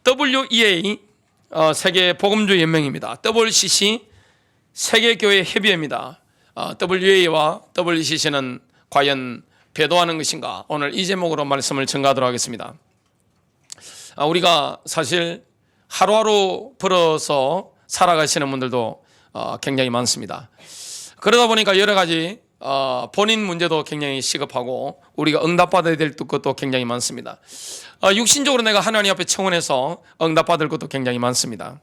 WEA 세계 복음주의 연맹입니다. WCC 세계교회 협의회입니다. WEA와 WCC는 과연 배도하는 것인가? 오늘 이 제목으로 말씀을 전가하도록 하겠습니다. 우리가 사실 하루하루 벌어서 살아가시는 분들도 굉장히 많습니다. 그러다 보니까 여러 가지 본인 문제도 굉장히 시급하고 우리가 응답받아야 될 것도 굉장히 많습니다. 육신적으로 내가 하나님 앞에 청원해서 응답받을 것도 굉장히 많습니다.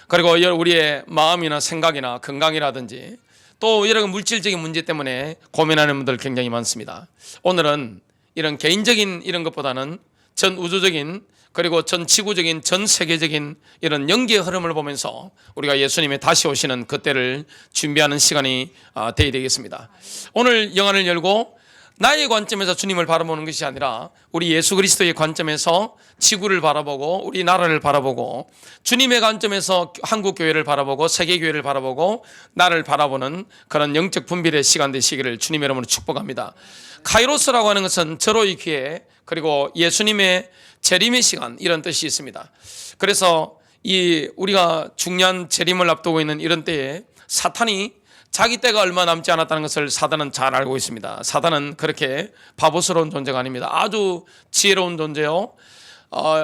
그리고 우리의 마음이나 생각이나 건강이라든지 또 여러 물질적인 문제 때문에 고민하는 분들 굉장히 많습니다. 오늘은 이런 개인적인 이런 것보다는 전 우주적인 그리고 전 지구적인 전 세계적인 이런 연기의 흐름을 보면서 우리가 예수님의 다시 오시는 그때를 준비하는 시간이 되어야 되겠습니다. 오늘 영안을 열고 나의 관점에서 주님을 바라보는 것이 아니라 우리 예수 그리스도의 관점에서 지구를 바라보고 우리 나라를 바라보고 주님의 관점에서 한국교회를 바라보고 세계교회를 바라보고 나를 바라보는 그런 영적 분별의 시간 되시기를 주님의 이름으로 축복합니다. 카이로스라고 하는 것은 절호의 기회 그리고 예수님의 재림의 시간 이런 뜻이 있습니다. 그래서 우리가 중요한 재림을 앞두고 있는 이런 때에 사탄이 자기 때가 얼마 남지 않았다는 것을 사단은 잘 알고 있습니다. 사단은 그렇게 바보스러운 존재가 아닙니다. 아주 지혜로운 존재요.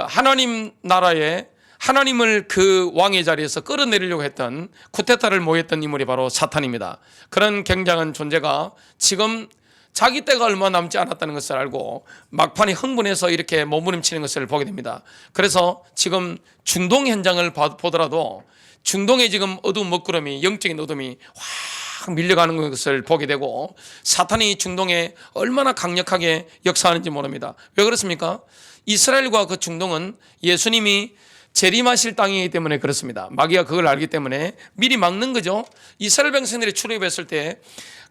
하나님 나라에 하나님을 그 왕의 자리에서 끌어내리려고 했던 쿠데타를 모였던 인물이 바로 사탄입니다. 그런 굉장한 존재가 지금 자기 때가 얼마 남지 않았다는 것을 알고 막판에 흥분해서 이렇게 몸부림치는 것을 보게 됩니다. 그래서 지금 중동 현장을 보더라도 중동의 지금 어두운 먹구름이 영적인 어둠이 확 밀려가는 것을 보게 되고 사탄이 중동에 얼마나 강력하게 역사하는지 모릅니다. 왜 그렇습니까? 이스라엘과 그 중동은 예수님이 재림하실 땅이기 때문에 그렇습니다. 마귀가 그걸 알기 때문에 미리 막는 거죠. 이스라엘 백성들이 출애굽했을 때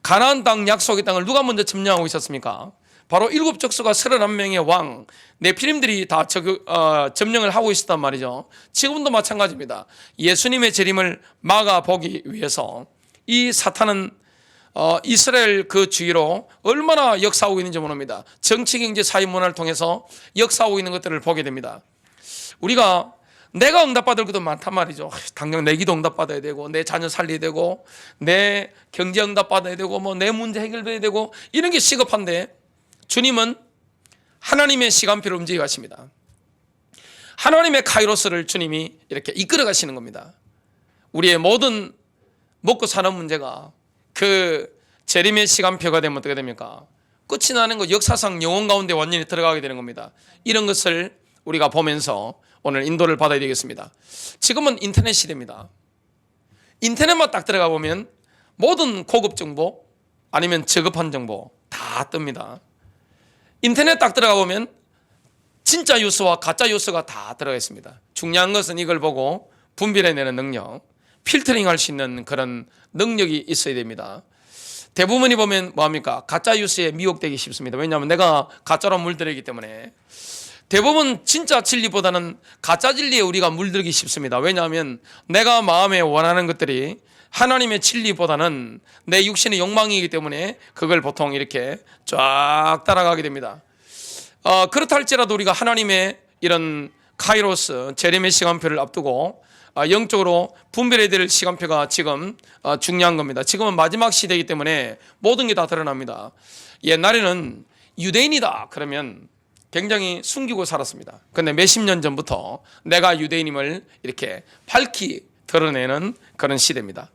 가나안 땅 약속의 땅을 누가 먼저 점령하고 있었습니까? 바로 일곱 족속과 31명의 왕 네피림들이 다 점령을 하고 있었단 말이죠. 지금도 마찬가지입니다. 예수님의 재림을 막아보기 위해서 이 사탄은 이스라엘 그 주위로 얼마나 역사하고 있는지 모릅니다. 정치, 경제, 사회, 문화를 통해서 역사하고 있는 것들을 보게 됩니다. 우리가 내가 응답받을 것도 많단 말이죠. 당장 내 기도 응답받아야 되고 내 자녀 살려야 되고 내 경제 응답받아야 되고 뭐 내 문제 해결돼야 되고 이런 게 시급한데 주님은 하나님의 시간표를 움직여 가십니다. 하나님의 카이로스를 주님이 이렇게 이끌어 가시는 겁니다. 우리의 모든 먹고 사는 문제가 그 재림의 시간표가 되면 어떻게 됩니까? 끝이 나는 것, 역사상 영혼 가운데 완전히 들어가게 되는 겁니다. 이런 것을 우리가 보면서 오늘 인도를 받아야 되겠습니다. 지금은 인터넷 시대입니다. 인터넷만 딱 들어가 보면 모든 고급 정보 아니면 저급한 정보 다 뜹니다. 인터넷 딱 들어가 보면 진짜 뉴스와 가짜 뉴스가 다 들어가 있습니다. 중요한 것은 이걸 보고 분별해내는 능력, 필터링 할 수 있는 그런 능력이 있어야 됩니다. 대부분이 보면 뭐합니까? 가짜 뉴스에 미혹되기 쉽습니다. 왜냐하면 내가 가짜로 물들이기 때문에. 대부분 진짜 진리보다는 가짜 진리에 우리가 물들기 쉽습니다. 왜냐하면 내가 마음에 원하는 것들이 하나님의 진리보다는 내 육신의 욕망이기 때문에 그걸 보통 이렇게 쫙 따라가게 됩니다. 그렇다 할지라도 우리가 하나님의 이런 카이로스 재림의 시간표를 앞두고 영적으로 분별해야 될 시간표가 지금 중요한 겁니다. 지금은 마지막 시대이기 때문에 모든 게 다 드러납니다. 옛날에는 유대인이다 그러면 굉장히 숨기고 살았습니다. 그런데 몇십 년 전부터 내가 유대인임을 이렇게 밝히 드러내는 그런 시대입니다.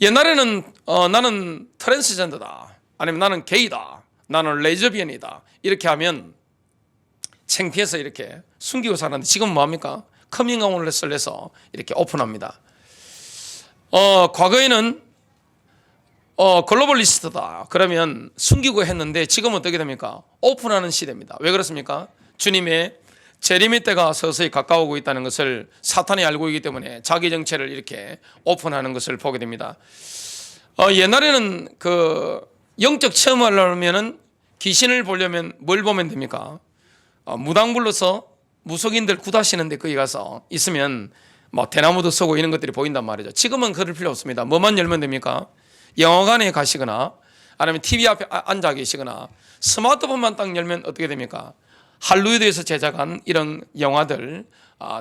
옛날에는 나는 트랜스젠더다 아니면 나는 게이다 나는 레즈비언이다 이렇게 하면 창피해서 이렇게 숨기고 살았는데 지금은 뭐합니까? 커밍아웃을 해서 이렇게 오픈합니다. 과거에는 글로벌리스트다 그러면 숨기고 했는데 지금은 어떻게 됩니까? 오픈하는 시대입니다. 왜 그렇습니까? 주님의 재림의 때가 서서히 가까우고 있다는 것을 사탄이 알고 있기 때문에 자기 정체를 이렇게 오픈하는 것을 보게 됩니다. 옛날에는 그 영적 체험을 하려면 귀신을 보려면 뭘 보면 됩니까? 무당 불러서 무속인들 굿하시는데 거기 가서 있으면 뭐 대나무도 서고 이런 것들이 보인단 말이죠. 지금은 그럴 필요 없습니다. 뭐만 열면 됩니까? 영화관에 가시거나 아니면 TV 앞에 앉아 계시거나 스마트폰만 딱 열면 어떻게 됩니까? 할리우드에서 제작한 이런 영화들,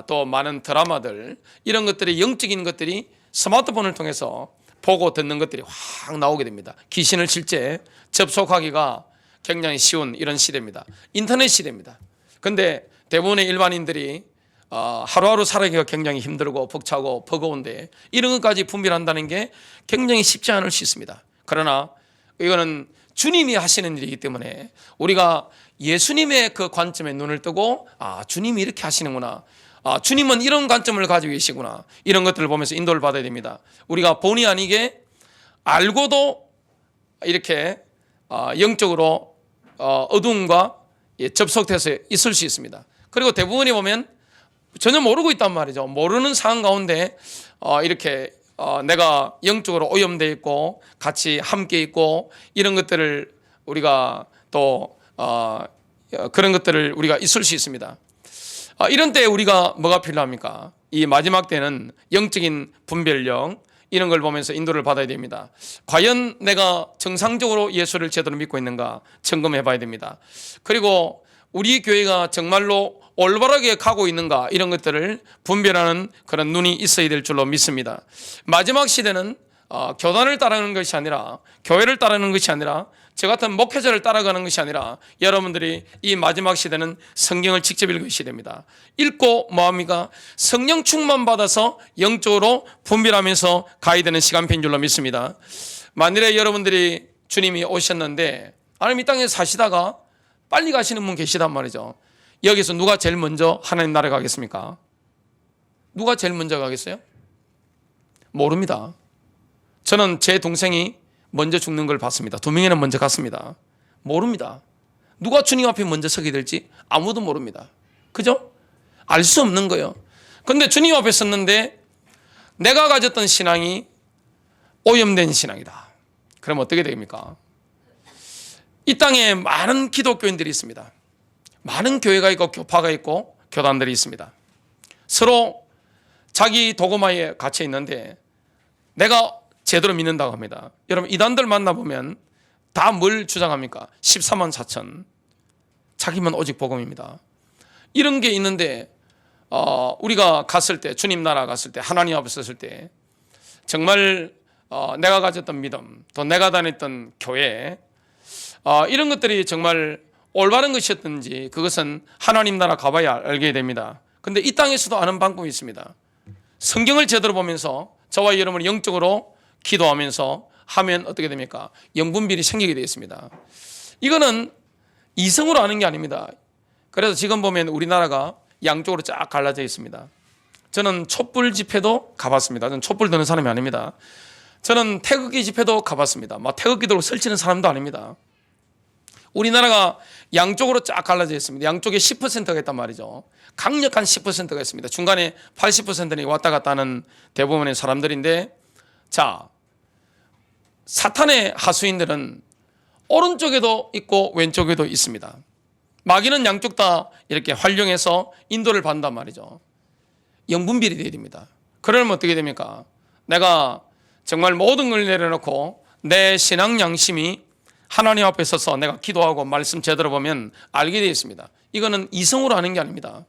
또 많은 드라마들, 이런 것들이, 영적인 것들이 스마트폰을 통해서 보고 듣는 것들이 확 나오게 됩니다. 귀신을 실제 접속하기가 굉장히 쉬운 이런 시대입니다. 인터넷 시대입니다. 근데 대부분의 일반인들이 하루하루 살아가기가 굉장히 힘들고 벅차고 버거운데 이런 것까지 분별한다는 게 굉장히 쉽지 않을 수 있습니다. 그러나 이거는 주님이 하시는 일이기 때문에 우리가 예수님의 그 관점에 눈을 뜨고 주님이 이렇게 하시는구나, 주님은 이런 관점을 가지고 계시구나, 이런 것들을 보면서 인도를 받아야 됩니다. 우리가 본의 아니게 알고도 이렇게 영적으로 어두움과 접속돼서 있을 수 있습니다. 그리고 대부분이 보면 전혀 모르고 있단 말이죠. 모르는 상황 가운데 이렇게 내가 영적으로 오염되어 있고 같이 함께 있고 이런 것들을 우리가 또 그런 것들을 우리가 있을 수 있습니다. 이런 때 우리가 뭐가 필요합니까? 이 마지막 때는 영적인 분별력, 이런 걸 보면서 인도를 받아야 됩니다. 과연 내가 정상적으로 예수를 제대로 믿고 있는가 점검해 봐야 됩니다. 그리고 우리 교회가 정말로 올바르게 가고 있는가, 이런 것들을 분별하는 그런 눈이 있어야 될 줄로 믿습니다. 마지막 시대는 교단을 따르는 것이 아니라, 교회를 따르는 것이 아니라, 저 같은 목회자를 따라가는 것이 아니라 여러분들이 이 마지막 시대는 성경을 직접 읽으셔야 됩니다. 읽고 뭐합니까? 성령 충만 받아서 영적으로 분별하면서 가야 되는 시간표인 줄로 믿습니다. 만일에 여러분들이 주님이 오셨는데 하나님 이 땅에 사시다가 빨리 가시는 분 계시단 말이죠. 여기서 누가 제일 먼저 하나님 나라 가겠습니까? 누가 제일 먼저 가겠어요? 모릅니다. 저는 제 동생이 먼저 죽는 걸 봤습니다. 2명이나 먼저 갔습니다. 모릅니다. 누가 주님 앞에 먼저 서게 될지 아무도 모릅니다. 그죠? 알 수 없는 거예요. 그런데 주님 앞에 섰는데 내가 가졌던 신앙이 오염된 신앙이다. 그럼 어떻게 됩니까? 이 땅에 많은 기독교인들이 있습니다. 많은 교회가 있고 교파가 있고 교단들이 있습니다. 서로 자기 도구마에 갇혀 있는데 내가 제대로 믿는다고 합니다. 여러분, 이단들 만나보면 다 뭘 주장합니까? 14만 4천. 자기만 오직 복음입니다. 이런 게 있는데 우리가 갔을 때, 주님 나라 갔을 때, 하나님 앞에 섰을 때 정말 내가 가졌던 믿음, 또 내가 다녔던 교회, 이런 것들이 정말 올바른 것이었던지 그것은 하나님 나라 가봐야 알게 됩니다. 그런데 이 땅에서도 아는 방법이 있습니다. 성경을 제대로 보면서 저와 여러분이 영적으로 기도하면서 하면 어떻게 됩니까? 영분별이 생기게 되어 있습니다. 이거는 이성으로 아는 게 아닙니다. 그래서 지금 보면 우리나라가 양쪽으로 쫙 갈라져 있습니다. 저는 촛불 집회도 가봤습니다. 저는 촛불 드는 사람이 아닙니다. 저는 태극기 집회도 가봤습니다. 태극기 들고 설치는 사람도 아닙니다. 우리나라가 양쪽으로 쫙 갈라져 있습니다. 양쪽에 10%가 있단 말이죠. 강력한 10%가 있습니다. 중간에 80%는 왔다 갔다 하는 대부분의 사람들인데, 자, 사탄의 하수인들은 오른쪽에도 있고 왼쪽에도 있습니다. 마귀는 양쪽 다 이렇게 활용해서 인도를 받는단 말이죠. 영분별이 되어야 됩니다. 그러면 어떻게 됩니까? 내가 정말 모든 걸 내려놓고 내 신앙 양심이 하나님 앞에 서서 내가 기도하고 말씀 제대로 보면 알게 되어 있습니다. 이거는 이성으로 하는 게 아닙니다.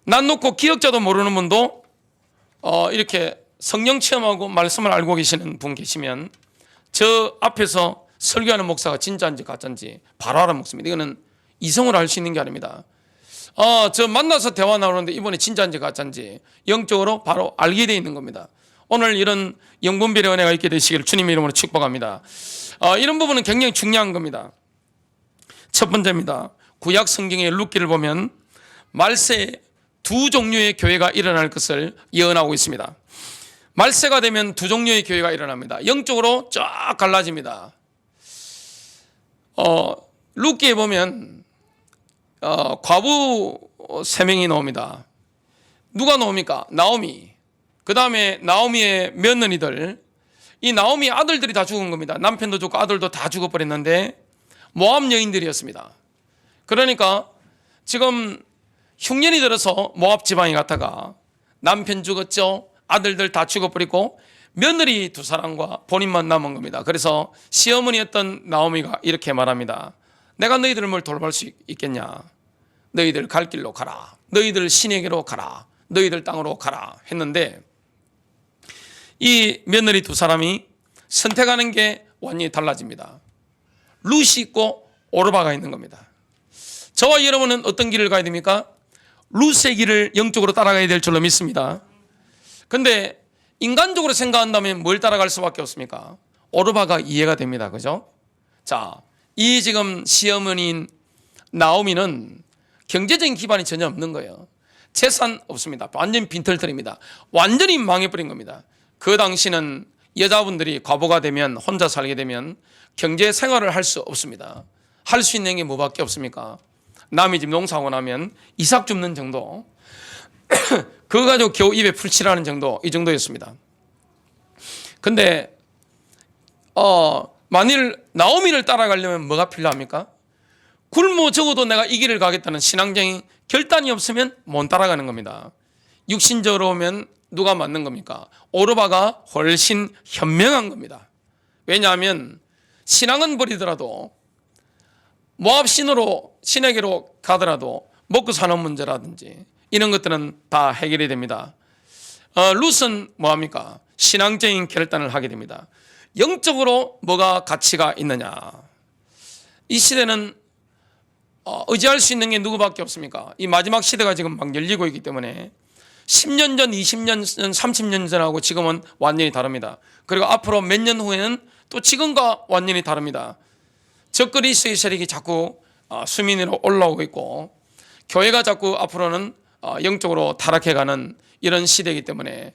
난 놓고 기억자도 모르는 분도 이렇게 성령 체험하고 말씀을 알고 계시는 분 계시면 저 앞에서 설교하는 목사가 진짜인지 가짜인지 바로 알아먹습니다. 이거는 이성으로 알 수 있는 게 아닙니다. 저 만나서 대화 나오는데 이번에 진짜인지 가짜인지 영적으로 바로 알게 되어 있는 겁니다. 오늘 이런 영분별의 은혜가 있게 되시기를 주님의 이름으로 축복합니다. 이런 부분은 굉장히 중요한 겁니다. 첫 번째입니다. 구약 성경의 룻기를 보면 말세 두 종류의 교회가 일어날 것을 예언하고 있습니다. 말세가 되면 두 종류의 교회가 일어납니다. 영적으로 쫙 갈라집니다. 룻기에 보면 과부 3명이 나옵니다. 누가 나옵니까? 나오미. 그 다음에 나오미의 며느리들, 이 나오미 아들들이 다 죽은 겁니다. 남편도 죽고 아들도 다 죽어버렸는데 모압 여인들이었습니다. 그러니까 지금 흉년이 들어서 모압 지방에 갔다가 남편 죽었죠. 아들들 다 죽어버리고 며느리 2사람과 본인만 남은 겁니다. 그래서 시어머니였던 나오미가 이렇게 말합니다. 내가 너희들을 뭘 돌볼 수 있겠냐? 너희들 갈 길로 가라, 너희들 신에게로 가라, 너희들 땅으로 가라 했는데 이 며느리 두 사람이 선택하는 게 완전히 달라집니다. 룻이 있고 오르바가 있는 겁니다. 저와 여러분은 어떤 길을 가야 됩니까? 룻의 길을 영적으로 따라가야 될 줄로 믿습니다. 근데 인간적으로 생각한다면 뭘 따라갈 수밖에 없습니까? 오르바가 이해가 됩니다. 그죠? 자, 이 지금 시어머니인 나오미는 경제적인 기반이 전혀 없는 거예요. 재산 없습니다. 완전 빈털털입니다. 완전히 망해버린 겁니다. 그 당시는 여자분들이 과부가 되면, 혼자 살게 되면 경제 생활을 할 수 없습니다. 할 수 있는 게 뭐밖에 없습니까? 남의 집 농사하고 나면 이삭 줍는 정도, 그거 가지고 겨우 입에 풀칠하는 정도, 이 정도였습니다. 근데 만일 나오미를 따라가려면 뭐가 필요합니까? 굶어 적어도 내가 이 길을 가겠다는 신앙적인 결단이 없으면 못 따라가는 겁니다. 육신적으로 보면 누가 맞는 겁니까? 오르바가 훨씬 현명한 겁니다. 왜냐하면 신앙은 버리더라도 모압 신으로 신에게로 가더라도 먹고 사는 문제라든지 이런 것들은 다 해결이 됩니다. 룻은 뭐합니까? 신앙적인 결단을 하게 됩니다. 영적으로 뭐가 가치가 있느냐? 이 시대는 의지할 수 있는 게 누구밖에 없습니까? 이 마지막 시대가 지금 막 열리고 있기 때문에 10년 전, 20년 전, 30년 전하고 지금은 완전히 다릅니다. 그리고 앞으로 몇 년 후에는 또 지금과 완전히 다릅니다. 적그리스도의 세력이 자꾸 수민으로 올라오고 있고 교회가 자꾸 앞으로는 영적으로 타락해가는 이런 시대이기 때문에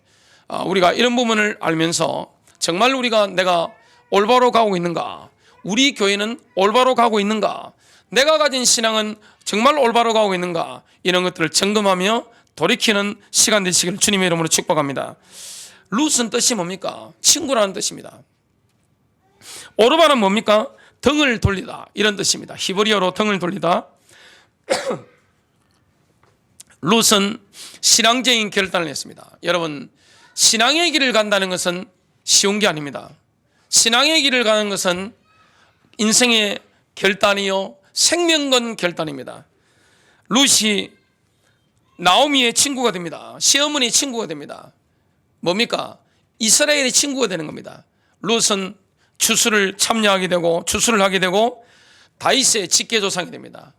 우리가 이런 부분을 알면서 정말 우리가 내가 올바로 가고 있는가, 우리 교회는 올바로 가고 있는가, 내가 가진 신앙은 정말 올바로 가고 있는가, 이런 것들을 점검하며 돌이키는 시간 되시기를 주님의 이름으로 축복합니다. 룻은 뜻이 뭡니까? 친구라는 뜻입니다. 오르바는 뭡니까? 등을 돌리다, 이런 뜻입니다. 히브리어로 등을 돌리다. 룻은 신앙적인 결단을 했습니다. 여러분, 신앙의 길을 간다는 것은 쉬운 게 아닙니다. 신앙의 길을 가는 것은 인생의 결단이요 생명 건 결단입니다. 룻이 나오미의 친구가 됩니다. 시어머니의 친구가 됩니다. 뭡니까? 이스라엘의 친구가 되는 겁니다. 룻은 추수를 참여하게 되고 추수를 하게 되고 다윗의 직계조상이 됩니다.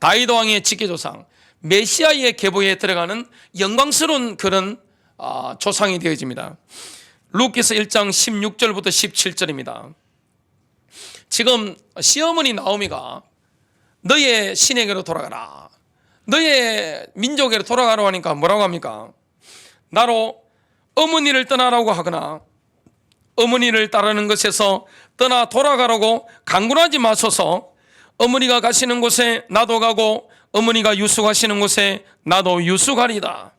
다윗 왕의 직계조상, 메시아의 계보에 들어가는 영광스러운 그런 조상이 되어집니다. 룻기서 1장 16절부터 17절입니다. 지금 시어머니 나오미가 너의 신에게로 돌아가라, 너의 민족에로 돌아가라고 하니까 뭐라고 합니까? 나로 어머니를 떠나라고 하거나 어머니를 따르는 것에서 떠나 돌아가라고 강군하지 마소서. 어머니가 가시는 곳에 나도 가고 어머니가 유숙하시는 곳에 나도 유숙하리다.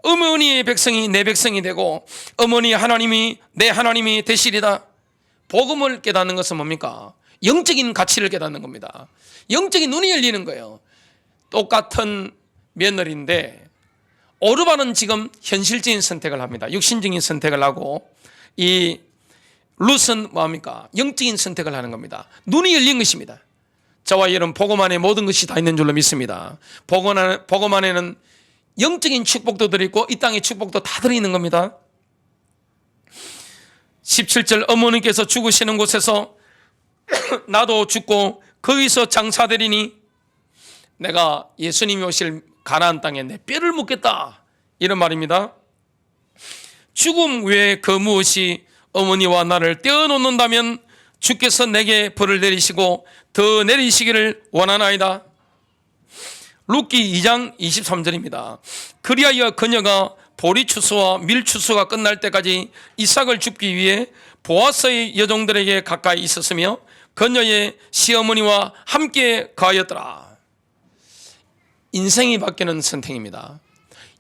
어머니의 백성이 내 백성이 되고 어머니 하나님이 내 하나님이 되시리다. 복음을 깨닫는 것은 뭡니까? 영적인 가치를 깨닫는 겁니다. 영적인 눈이 열리는 거예요. 똑같은 며느리인데 오르바는 지금 현실적인 선택을 합니다. 육신적인 선택을 하고 이 룻은 뭐합니까? 영적인 선택을 하는 겁니다. 눈이 열린 것입니다. 저와 여러분 복음 안에 모든 것이 다 있는 줄로 믿습니다. 복음 안에는 영적인 축복도 들어있고 이 땅의 축복도 다 들어있는 겁니다. 17절 어머니께서 죽으시는 곳에서 나도 죽고 거기서 장사되리니 내가 예수님이 오실 가나안 땅에 내 뼈를 묻겠다, 이런 말입니다. 죽음 외에 그 무엇이 어머니와 나를 떼어놓는다면 주께서 내게 벌을 내리시고 더 내리시기를 원하나이다. 룻기 2장 23절입니다. 그리하여 그녀가 보리 추수와 밀 추수가 끝날 때까지 이삭을 줍기 위해 보아스의 여종들에게 가까이 있었으며 그녀의 시어머니와 함께 가였더라. 인생이 바뀌는 선택입니다.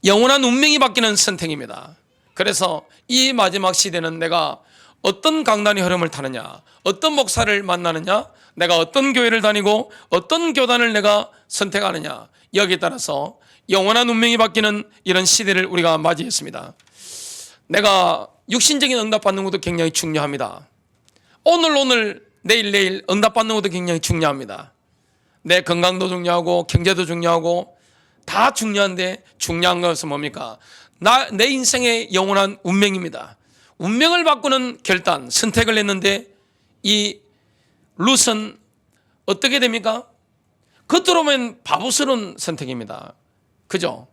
영원한 운명이 바뀌는 선택입니다. 그래서 이 마지막 시대는 내가 어떤 강단의 흐름을 타느냐, 어떤 목사를 만나느냐, 내가 어떤 교회를 다니고 어떤 교단을 내가 선택하느냐, 여기에 따라서 영원한 운명이 바뀌는 이런 시대를 우리가 맞이했습니다. 내가 육신적인 응답받는 것도 굉장히 중요합니다. 오늘 내일 응답받는 것도 굉장히 중요합니다. 내 건강도 중요하고 경제도 중요하고 다 중요한데 중요한 것은 뭡니까? 내 인생의 영원한 운명입니다. 운명을 바꾸는 결단, 선택을 했는데 이 룻은 어떻게 됩니까? 겉으로 보면 바보스러운 선택입니다. 그죠?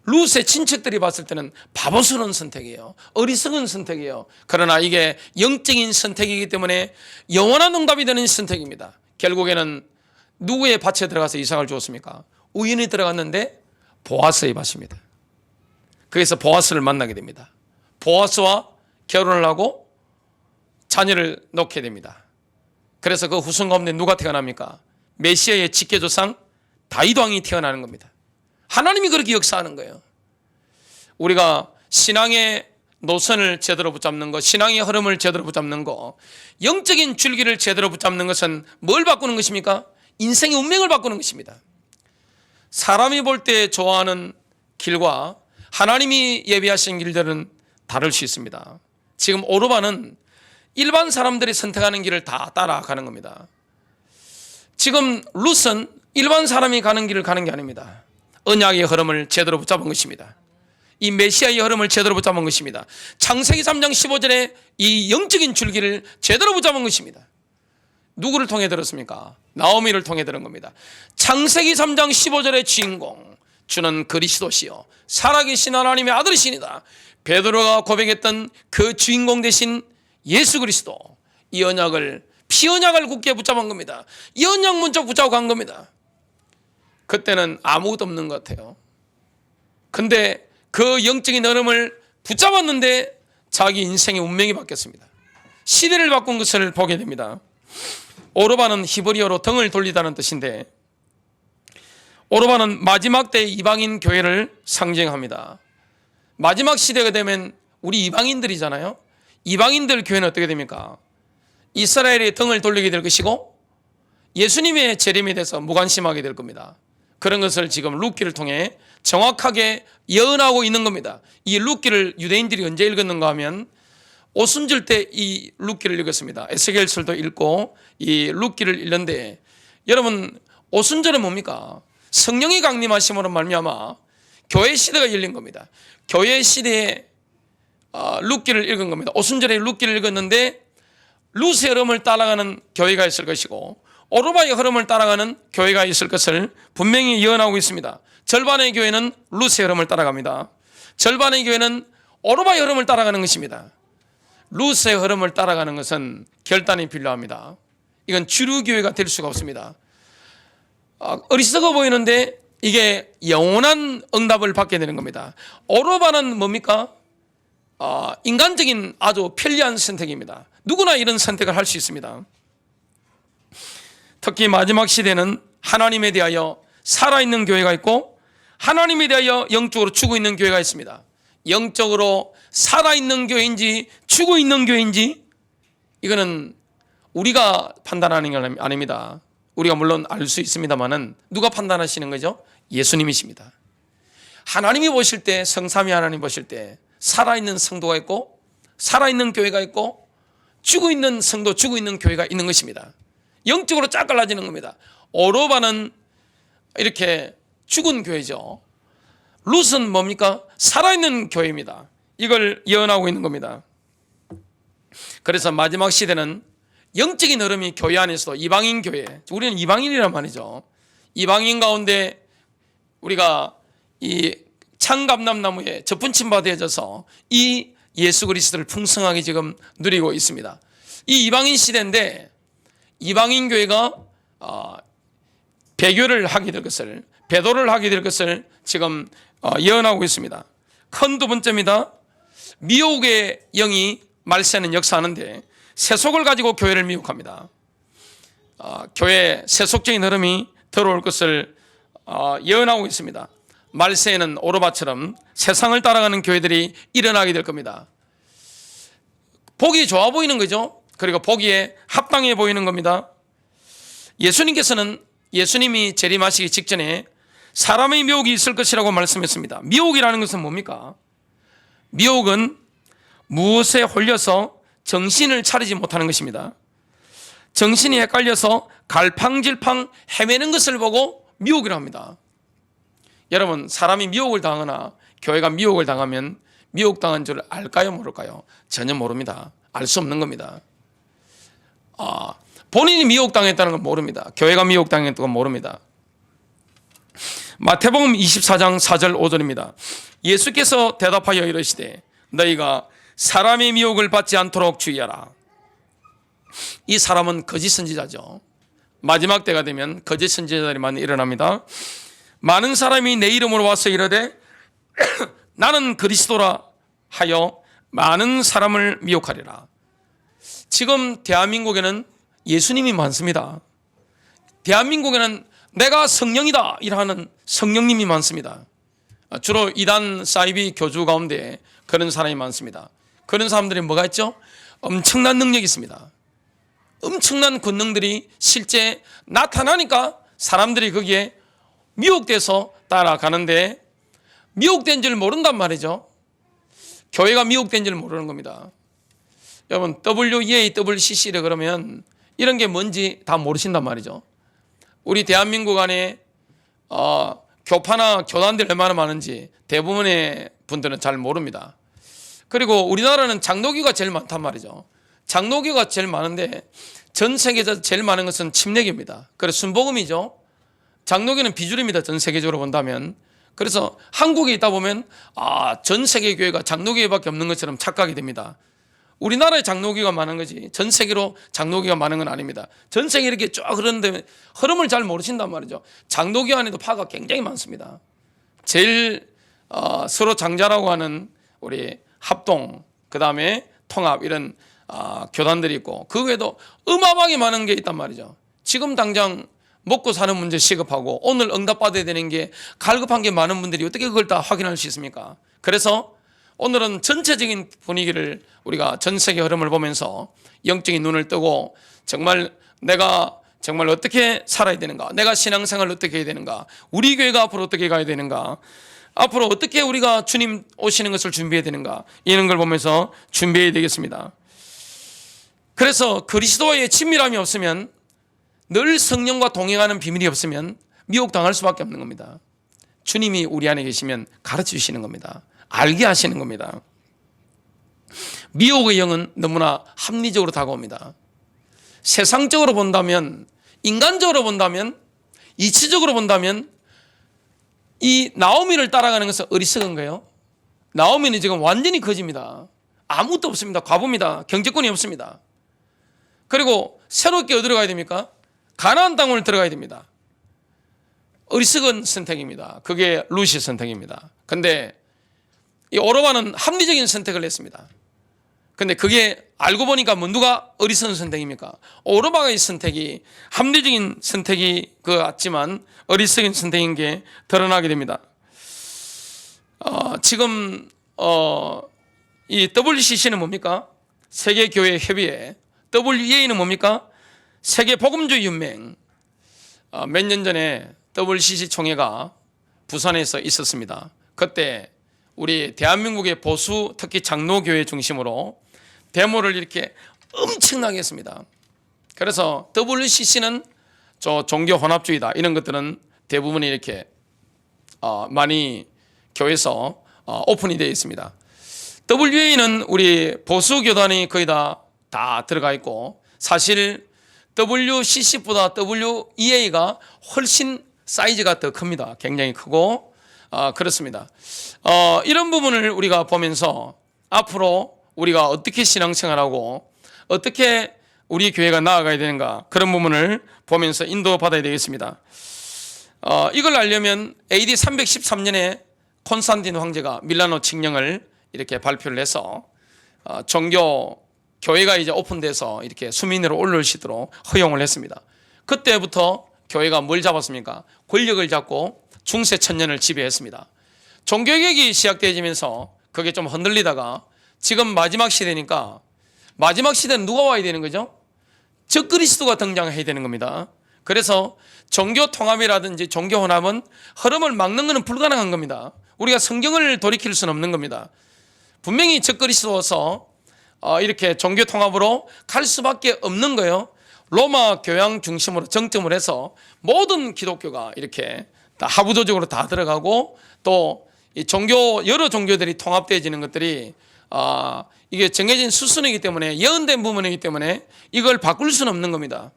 룻의 친척들이 봤을 때는 바보스러운 선택이에요. 어리석은 선택이에요. 그러나 이게 영적인 선택이기 때문에 영원한 응답이 되는 선택입니다. 결국에는 누구의 밭에 들어가서 이삭을 주었습니까? 우연히 들어갔는데 보아스의 밭입니다. 그래서 보아스를 만나게 됩니다. 보아스와 결혼을 하고 자녀를 낳게 됩니다. 그래서 그 후손 가운데 누가 태어납니까? 메시아의 직계조상 다윗 왕이 태어나는 겁니다. 하나님이 그렇게 역사하는 거예요. 우리가 신앙의 노선을 제대로 붙잡는 것, 신앙의 흐름을 제대로 붙잡는 것, 영적인 줄기를 제대로 붙잡는 것은 뭘 바꾸는 것입니까? 인생의 운명을 바꾸는 것입니다. 사람이 볼 때 좋아하는 길과 하나님이 예비하신 길들은 다를 수 있습니다. 지금 오르반은 일반 사람들이 선택하는 길을 다 따라가는 겁니다. 지금 룻은 일반 사람이 가는 길을 가는 게 아닙니다. 언약의 흐름을 제대로 붙잡은 것입니다. 이 메시아의 흐름을 제대로 붙잡은 것입니다. 창세기 3장 15절에 이 영적인 줄기를 제대로 붙잡은 것입니다. 누구를 통해 들었습니까? 나오미를 통해 들은 겁니다. 창세기 3장 15절의 주인공, 주는 그리스도시요 살아계신 하나님의 아들이시니다. 베드로가 고백했던 그 주인공 대신 예수 그리스도, 이 언약을, 피 언약을 굳게 붙잡은 겁니다. 이 언약 문자 붙잡고 간 겁니다. 그때는 아무것도 없는 것 같아요. 근데 그 영적인 흐름을 붙잡았는데 자기 인생의 운명이 바뀌었습니다. 시대를 바꾼 것을 보게 됩니다. 오르반은 히브리어로 등을 돌리다는 뜻인데, 오르반은 마지막 때 이방인 교회를 상징합니다. 마지막 시대가 되면 우리 이방인들이잖아요. 이방인들 교회는 어떻게 됩니까? 이스라엘의 등을 돌리게 될 것이고 예수님의 재림에 대해서 무관심하게 될 겁니다. 그런 것을 지금 룻기를 통해 정확하게 예언하고 있는 겁니다. 이 룻기를 유대인들이 언제 읽었는가 하면 오순절 때 이 룻기를 읽었습니다. 에스겔서도 읽고 이 룻기를 읽는데, 여러분 오순절은 뭡니까? 성령이 강림하심으로 말미암아 교회 시대가 열린 겁니다. 교회 시대에 룻기를 읽은 겁니다. 오순절에 룻기를 읽었는데 룻의 흐름을 따라가는 교회가 있을 것이고 오르바의 흐름을 따라가는 교회가 있을 것을 분명히 예언하고 있습니다. 절반의 교회는 룻의 흐름을 따라갑니다. 절반의 교회는 오르바의 흐름을 따라가는 것입니다. 룻의 흐름을 따라가는 것은 결단이 필요합니다. 이건 주류 교회가 될 수가 없습니다. 어리석어 보이는데 이게 영원한 응답을 받게 되는 겁니다. 오르바는 뭡니까? 인간적인 아주 편리한 선택입니다. 누구나 이런 선택을 할 수 있습니다. 특히 마지막 시대는 하나님에 대하여 살아있는 교회가 있고 하나님에 대하여 영적으로 죽어 있는 교회가 있습니다. 영적으로 살아있는 교회인지 죽어 있는 교회인지 이거는 우리가 판단하는 게 아닙니다. 우리가 물론 알 수 있습니다만은 누가 판단하시는 거죠? 예수님이십니다. 하나님이 보실 때, 성삼위 하나님 보실 때 살아있는 성도가 있고 살아있는 교회가 있고 죽어 있는 성도, 죽어 있는 교회가 있는 것입니다. 영적으로 쫙 갈라지는 겁니다. 오르바는 이렇게 죽은 교회죠. 룻은 뭡니까? 살아있는 교회입니다. 이걸 예언하고 있는 겁니다. 그래서 마지막 시대는 영적인 흐름이 교회 안에서도 이방인 교회, 우리는 이방인이란 말이죠. 이방인 가운데 우리가 이 창감람나무에 접붙임 되어져서 이 예수 그리스도를 풍성하게 지금 누리고 있습니다. 이 이방인 시대인데 이방인 교회가 배교를 하게 될 것을, 배도를 하게 될 것을 지금 예언하고 있습니다. 큰 두 번째입니다. 미혹의 영이 말세는 역사하는데 세속을 가지고 교회를 미혹합니다. 교회 세속적인 흐름이 들어올 것을 예언하고 있습니다. 말세에는 오르바처럼 세상을 따라가는 교회들이 일어나게 될 겁니다. 보기 좋아 보이는 거죠. 그리고 보기에 합당해 보이는 겁니다. 예수님께서는 예수님이 재림하시기 직전에 사람의 미혹이 있을 것이라고 말씀했습니다. 미혹이라는 것은 뭡니까? 미혹은 무엇에 홀려서 정신을 차리지 못하는 것입니다. 정신이 헷갈려서 갈팡질팡 헤매는 것을 보고 미혹이라 합니다. 여러분, 사람이 미혹을 당하거나 교회가 미혹을 당하면 미혹당한 줄 알까요, 모를까요? 전혀 모릅니다. 알 수 없는 겁니다. 본인이 미혹당했다는 건 모릅니다. 교회가 미혹당했다는 건 모릅니다. 마태복음 24장 4절 5절입니다. 예수께서 대답하여 이르시되 너희가 사람의 미혹을 받지 않도록 주의하라. 이 사람은 거짓 선지자죠. 마지막 때가 되면 거짓 선지자들이 많이 일어납니다. 많은 사람이 내 이름으로 와서 이르되 나는 그리스도라 하여 많은 사람을 미혹하리라. 지금 대한민국에는 예수님이 많습니다. 대한민국에는 내가 성령이다 이라는 성령님이 많습니다. 주로 이단 사이비 교주 가운데 그런 사람이 많습니다. 그런 사람들이 뭐가 있죠? 엄청난 능력이 있습니다. 엄청난 권능들이 실제 나타나니까 사람들이 거기에 미혹돼서 따라가는데 미혹된 줄 모른단 말이죠. 교회가 미혹된 줄 모르는 겁니다. 여러분, WEAWCC를 그러면 이런 게 뭔지 다 모르신단 말이죠. 우리 대한민국 안에 교파나 교단들 얼마나 많은지 대부분의 분들은 잘 모릅니다. 그리고 우리나라는 장로교가 제일 많단 말이죠. 장로교가 제일 많은데 전 세계에서 제일 많은 것은 침례교입니다. 그래서 순복음이죠. 장로교는 비주류입니다. 전 세계적으로 본다면. 그래서 한국에 있다 보면 전 세계 교회가 장로교회밖에 없는 것처럼 착각이 됩니다. 우리나라에 장로교가 많은 거지 전 세계로 장로교가 많은 건 아닙니다. 전 세계 이렇게 쫙 흐르는데 흐름을 잘 모르신단 말이죠. 장로교 안에도 파가 굉장히 많습니다. 제일 서로 장자라고 하는 우리 합동, 그 다음에 통합 이런 교단들이 있고 그 외에도 어마어마하게 많은 게 있단 말이죠. 지금 당장 먹고 사는 문제 시급하고 오늘 응답받아야 되는 게 갈급한 게 많은 분들이 어떻게 그걸 다 확인할 수 있습니까? 그래서 오늘은 전체적인 분위기를 우리가 전 세계 흐름을 보면서 영적인 눈을 뜨고 정말 내가 정말 어떻게 살아야 되는가, 내가 신앙생활을 어떻게 해야 되는가, 우리 교회가 앞으로 어떻게 가야 되는가, 앞으로 어떻게 우리가 주님 오시는 것을 준비해야 되는가, 이런 걸 보면서 준비해야 되겠습니다. 그래서 그리스도와의 친밀함이 없으면, 늘 성령과 동행하는 비밀이 없으면 미혹당할 수밖에 없는 겁니다. 주님이 우리 안에 계시면 가르쳐 주시는 겁니다. 알게 하시는 겁니다. 미혹의 영은 너무나 합리적으로 다가옵니다. 세상적으로 본다면, 인간적으로 본다면, 이치적으로 본다면 이 나오미를 따라가는 것은 어리석은 거예요. 나오미는 지금 완전히 거지입니다. 아무것도 없습니다. 과부입니다. 경제권이 없습니다. 그리고 새롭게 어디로 가야 됩니까? 가나안 땅을 들어가야 됩니다. 어리석은 선택입니다. 그게 루시 선택입니다. 근데 이 오르바는 합리적인 선택을 했습니다. 근데 그게 알고 보니까 누가 어리석은 선택입니까? 오르바의 선택이 합리적인 선택이 그 같지만 어리석은 선택인 게 드러나게 됩니다. 지금 이 WCC는 뭡니까? 세계교회 협의회. WEA는 뭡니까? 세계복음주의 연맹. 몇 년 전에 WCC 총회가 부산에서 있었습니다. 그때 우리 대한민국의 보수, 특히 장로교회 중심으로 데모를 이렇게 엄청나게 했습니다. 그래서 WCC는 종교 혼합주의다 이런 것들은 대부분이 이렇게 많이 교회에서 오픈이 되어 있습니다. WEA는 우리 보수 교단이 거의 다 들어가 있고, 사실 WCC보다 WEA가 훨씬 사이즈가 더 큽니다. 굉장히 크고 그렇습니다. 이런 부분을 우리가 보면서 앞으로 우리가 어떻게 신앙생활하고 어떻게 우리 교회가 나아가야 되는가, 그런 부분을 보면서 인도받아야 되겠습니다. 이걸 알려면 AD 313년에 콘스탄틴 황제가 밀라노 칙령을 이렇게 발표를 해서 교회가 이제 오픈돼서 이렇게 수민으로 올라올 수 있도록 허용을 했습니다. 그때부터 교회가 뭘 잡았습니까? 권력을 잡고 중세 천년을 지배했습니다. 종교개혁이 시작되면서 그게 좀 흔들리다가 지금 마지막 시대니까, 마지막 시대는 누가 와야 되는 거죠? 적그리스도가 등장해야 되는 겁니다. 그래서 종교 통합이라든지 종교 혼합은 흐름을 막는 것은 불가능한 겁니다. 우리가 성경을 돌이킬 수는 없는 겁니다. 분명히 적그리스도여서 이렇게 종교 통합으로 갈 수밖에 없는 거예요. 로마 교양 중심으로 정점을 해서 모든 기독교가 이렇게 다 하부조직으로 다 들어가고 또 이 여러 종교들이 통합되어지는 것들이 이게 정해진 수순이기 때문에 예언된 부분이기 때문에 이걸 바꿀 수는 없는 겁니다.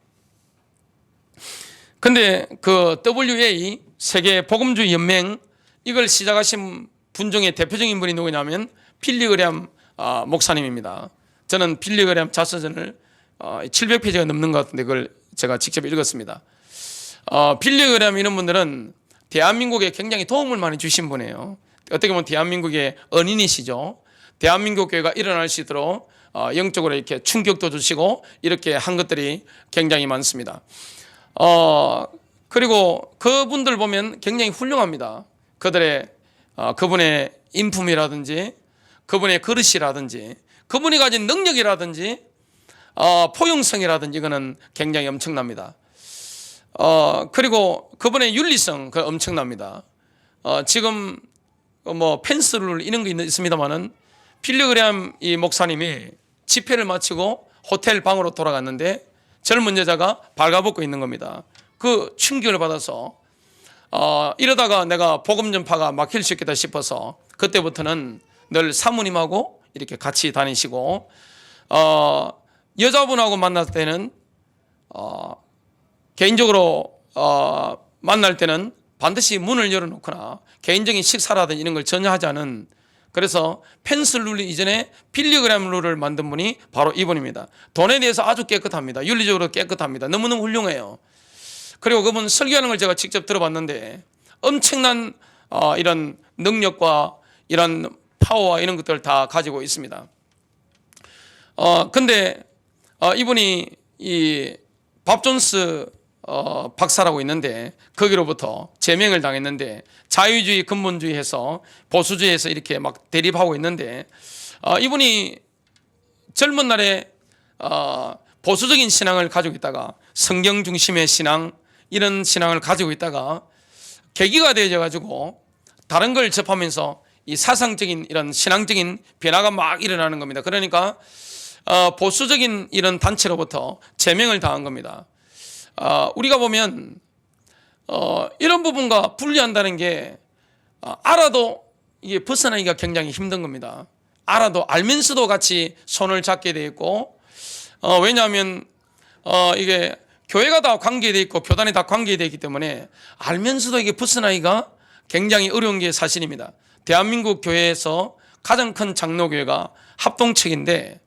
근데 그 WA 세계 복음주의 연맹 이걸 시작하신 분 중에 대표적인 분이 누구냐면 필리그램 목사님입니다. 저는 필리그램 자서전을 700페이지가 넘는 것 같은데 그걸 제가 직접 읽었습니다. 필리그램 이런 분들은 대한민국에 굉장히 도움을 많이 주신 분이에요. 어떻게 보면 대한민국의 언인이시죠. 대한민국 교회가 일어날 수 있도록 영적으로 이렇게 충격도 주시고 이렇게 한 것들이 굉장히 많습니다. 그리고 그분들 보면 굉장히 훌륭합니다. 그분의 인품이라든지 그분의 그릇이라든지 그분이 가진 능력이라든지 포용성이라든지 이거는 굉장히 엄청납니다. 그리고 그분의 윤리성 그 엄청납니다. 지금 뭐 펜스룰 이런 게 있습니다만은 필리그램 이 목사님이 집회를 마치고 호텔 방으로 돌아갔는데 젊은 여자가 발가벗고 있는 겁니다. 그 충격을 받아서 이러다가 내가 복음 전파가 막힐 수 있겠다 싶어서 그때부터는 늘 사모님하고 이렇게 같이 다니시고 여자분하고 만날 때는 개인적으로 만날 때는 반드시 문을 열어놓거나 개인적인 식사라든지 이런 걸 전혀 하지 않은, 그래서 펜슬 룰 이전에 필리그램 룰을 만든 분이 바로 이분입니다. 돈에 대해서 아주 깨끗합니다. 윤리적으로 깨끗합니다. 너무너무 훌륭해요. 그리고 그분 설교하는 걸 제가 직접 들어봤는데 엄청난 이런 능력과 이런 파워와 이런 것들을 다 가지고 있습니다. 근데 이분이 이 밥 존스 박사라고 있는데 거기로부터 제명을 당했는데 자유주의 근본주의에서 보수주의에서 이렇게 막 대립하고 있는데 이분이 젊은 날에 보수적인 신앙을 가지고 있다가 성경 중심의 신앙 이런 신앙을 가지고 있다가 계기가 되어져 가지고 다른 걸 접하면서 이 사상적인 이런 신앙적인 변화가 막 일어나는 겁니다. 그러니까 보수적인 이런 단체로부터 제명을 당한 겁니다. 우리가 보면 이런 부분과 분리한다는 게 알아도 이게 벗어나기가 굉장히 힘든 겁니다. 알아도 알면서도 같이 손을 잡게 돼 있고 왜냐하면 이게 교회가 다 관계되어 있고 교단이 다 관계되어 있기 때문에 알면서도 이게 벗어나기가 굉장히 어려운 게 사실입니다. 대한민국 교회에서 가장 큰 장로교회가 합동측인데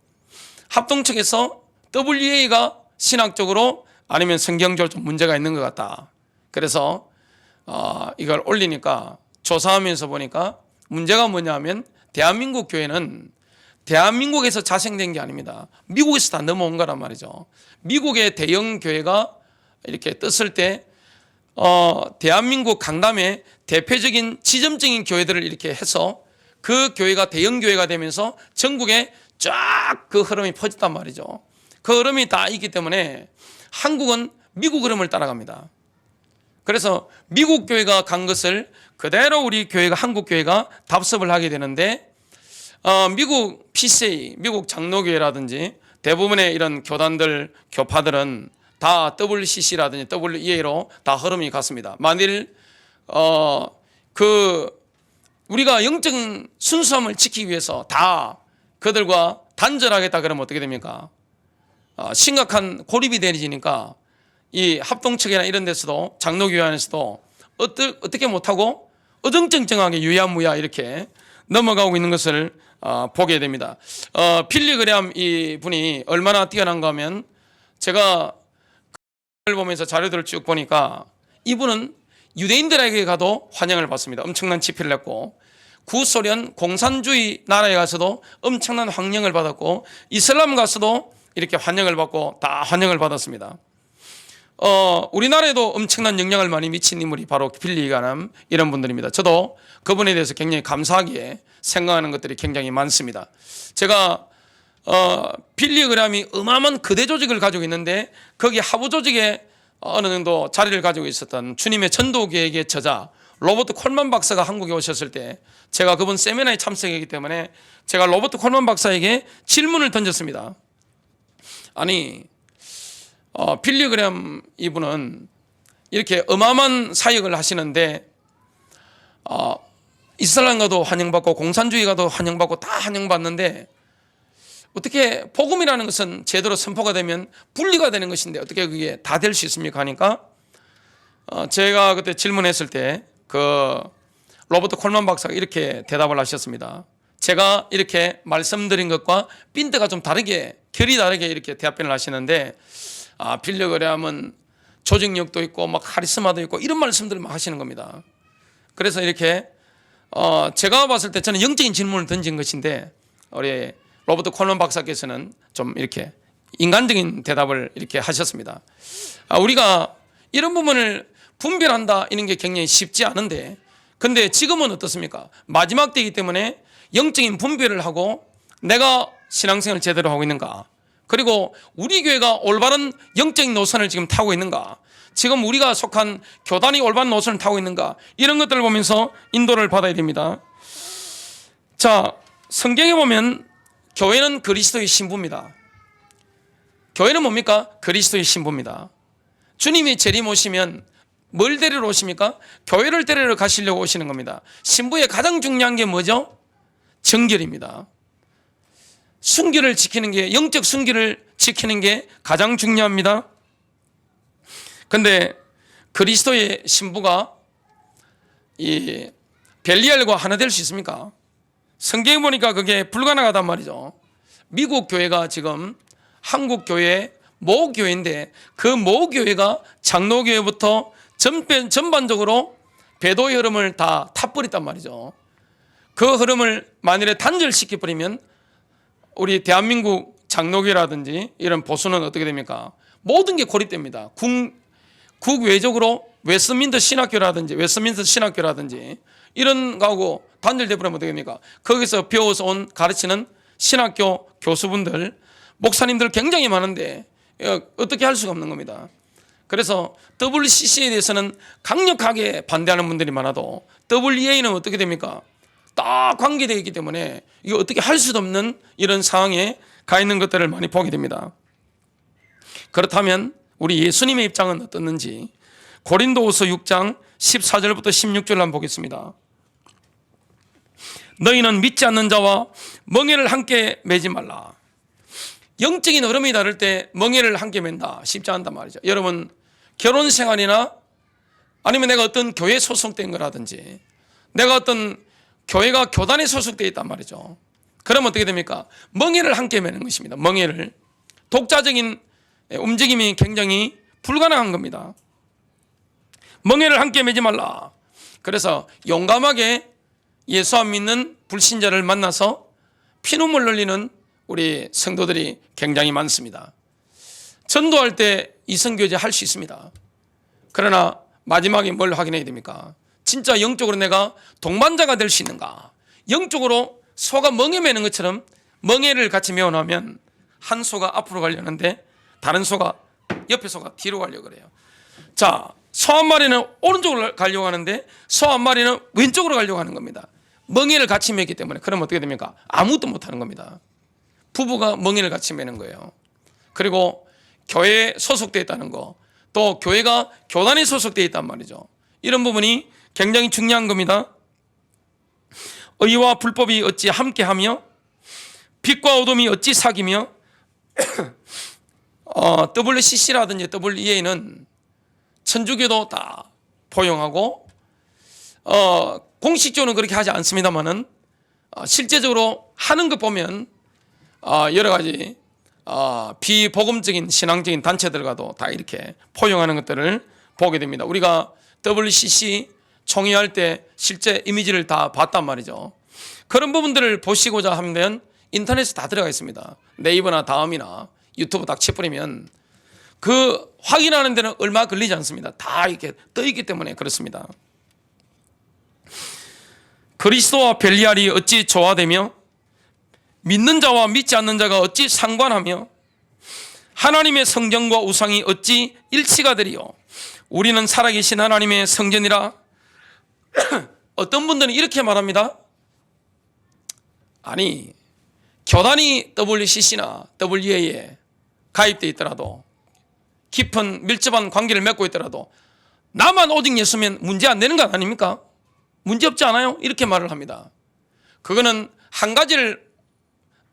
합동측에서 WA가 신학적으로 아니면 성경적으로 좀 문제가 있는 것 같다. 그래서 이걸 올리니까 조사하면서 보니까 문제가 뭐냐면 대한민국 교회는 대한민국에서 자생된 게 아닙니다. 미국에서 다 넘어온 거란 말이죠. 미국의 대형 교회가 이렇게 떴을 때 대한민국 강남의 대표적인 지점적인 교회들을 이렇게 해서 그 교회가 대형 교회가 되면서 전국에 쫙 그 흐름이 퍼졌단 말이죠. 그 흐름이 다 있기 때문에 한국은 미국 흐름을 따라갑니다. 그래서 미국 교회가 간 것을 그대로 우리 교회가 한국 교회가 답습을 하게 되는데 미국 PCA, 미국 장로교회라든지 대부분의 이런 교단들, 교파들은 다 WCC라든지 WEA로 다 흐름이 갔습니다. 만일 우리가 영적 순수함을 지키기 위해서 다 그들과 단절하겠다 그러면 어떻게 됩니까? 심각한 고립이 되어지니까 이 합동측이나 이런 데서도 장로교회 안에서도 어떻게 못하고 어정쩡쩡하게 유야무야 이렇게 넘어가고 있는 것을 보게 됩니다. 필리그램 이 분이 얼마나 뛰어난가 하면 제가 그걸 보면서 자료들을 쭉 보니까 이분은 유대인들에게 가도 환영을 받습니다. 엄청난 집회를 했고 구소련 공산주의 나라에 가서도 엄청난 환영을 받았고 이슬람 가서도 이렇게 환영을 받고 다 환영을 받았습니다. 우리나라에도 엄청난 영향을 많이 미친 인물이 바로 필리그램 이런 분들입니다. 저도 그분에 대해서 굉장히 감사하게 생각하는 것들이 굉장히 많습니다. 제가 필리그램이 어마어마한 거대 조직을 가지고 있는데 거기 하부 조직에 어느 정도 자리를 가지고 있었던 주님의 전도계획의 저자 로버트 콜만 박사가 한국에 오셨을 때 제가 그분 세미나에 참석했기 때문에 제가 로버트 콜만 박사에게 질문을 던졌습니다. 아니 빌리그램 이분은 이렇게 어마어마한 사역을 하시는데 이슬람가도 환영받고 공산주의가도 환영받고 다 환영받는데 어떻게 복음이라는 것은 제대로 선포가 되면 분리가 되는 것인데 어떻게 그게 다 될 수 있습니까 하니까 제가 그때 질문했을 때 그 로버트 콜만 박사가 이렇게 대답을 하셨습니다. 제가 이렇게 말씀드린 것과 핀트가 좀 다르게 결이 다르게 이렇게 대답변을 하시는데 빌리그램은 조직력도 있고 막 카리스마도 있고 이런 말씀들을 막 하시는 겁니다. 그래서 이렇게 제가 봤을 때 저는 영적인 질문을 던진 것인데 우리 로버트 콜만 박사께서는 좀 이렇게 인간적인 대답을 이렇게 하셨습니다. 우리가 이런 부분을 분별한다 이런 게 굉장히 쉽지 않은데 근데 지금은 어떻습니까? 마지막 때이기 때문에 영적인 분별을 하고 내가 신앙생활을 제대로 하고 있는가, 그리고 우리 교회가 올바른 영적인 노선을 지금 타고 있는가, 지금 우리가 속한 교단이 올바른 노선을 타고 있는가, 이런 것들을 보면서 인도를 받아야 됩니다. 자, 성경에 보면 교회는 그리스도의 신부입니다. 교회는 뭡니까? 그리스도의 신부입니다. 주님이 재림 오시면 뭘 데리러 오십니까? 교회를 데리러 가시려고 오시는 겁니다. 신부의 가장 중요한 게 뭐죠? 정결입니다. 순결을 지키는 게, 영적 순결을 지키는 게 가장 중요합니다. 근데 그리스도의 신부가 이 벨리알과 하나 될 수 있습니까? 성경에 보니까 그게 불가능하단 말이죠. 미국 교회가 지금 한국 교회 모교회인데 그 모교회가 장로교회부터 전반적으로 배도의 흐름을 다 타버렸단 말이죠. 그 흐름을 만일에 단절시켜버리면 우리 대한민국 장로교라든지 이런 보수는 어떻게 됩니까? 모든 게 고립됩니다. 국외적으로 웨스트민스터 신학교라든지 이런 거하고 단절돼 버리면 어떻게 됩니까? 거기서 배워서 온 가르치는 신학교 교수분들, 목사님들 굉장히 많은데 어떻게 할 수가 없는 겁니다. 그래서 WCC에 대해서는 강력하게 반대하는 분들이 많아도 WEA는 어떻게 됩니까? 딱 관계되어 있기 때문에 이거 어떻게 할 수도 없는 이런 상황에 가 있는 것들을 많이 보게 됩니다. 그렇다면 우리 예수님의 입장은 어떻는지 고린도후서 6장 14절부터 16절을 한번 보겠습니다. 너희는 믿지 않는 자와 멍에를 함께 매지 말라. 영적인 흐름이 다를 때 멍에를 함께 맨다 쉽지 않단 말이죠. 여러분 결혼 생활이나 아니면 내가 어떤 교회에 소속된 거라든지 내가 어떤 교회가 교단에 소속되어 있단 말이죠. 그러면 어떻게 됩니까? 멍에를 함께 매는 것입니다. 멍에를. 독자적인 움직임이 굉장히 불가능한 겁니다. 멍에를 함께 매지 말라. 그래서 용감하게 예수 안 믿는 불신자를 만나서 피눈물 흘리는 우리 성도들이 굉장히 많습니다. 전도할 때 이성교제 할 수 있습니다. 그러나 마지막에 뭘 확인해야 됩니까? 진짜 영적으로 내가 동반자가 될 수 있는가? 영적으로 소가 멍에 매는 것처럼 멍에를 같이 메어놓으면 한 소가 앞으로 가려는데 다른 소가 옆에 소가 뒤로 가려고 그래요. 자, 소 한 마리는 오른쪽으로 가려고 하는데 소 한 마리는 왼쪽으로 가려고 하는 겁니다. 멍에를 같이 매기 때문에. 그러면 어떻게 됩니까? 아무것도 못하는 겁니다. 부부가 멍에를 같이 매는 거예요. 그리고 교회에 소속되어 있다는 거, 또 교회가 교단에 소속되어 있단 말이죠. 이런 부분이 굉장히 중요한 겁니다. 의와 불법이 어찌 함께하며 빛과 어둠이 어찌 사귀며 WCC라든지 WEA는 천주교도 다 포용하고 공식적으로는 그렇게 하지 않습니다만은 실제적으로 하는 것 보면 여러 가지 비복음적인 신앙적인 단체들과도 다 이렇게 포용하는 것들을 보게 됩니다. 우리가 WCC 총회할 때 실제 이미지를 다 봤단 말이죠. 그런 부분들을 보시고자 하면 인터넷에 다 들어가 있습니다. 네이버나 다음이나 유튜브 딱 쳐버리면 그 확인하는 데는 얼마 걸리지 않습니다. 다 이렇게 떠 있기 때문에 그렇습니다. 그리스도와 벨리알이 어찌 조화되며 믿는 자와 믿지 않는 자가 어찌 상관하며 하나님의 성전과 우상이 어찌 일치가 되리요. 우리는 살아계신 하나님의 성전이라. 어떤 분들은 이렇게 말합니다. 아니, 교단이 WCC나 WEA에 가입되어 있더라도 깊은 밀접한 관계를 맺고 있더라도 나만 오직 예수면 문제 안 되는 거 아닙니까? 문제 없지 않아요? 이렇게 말을 합니다. 그거는 한 가지를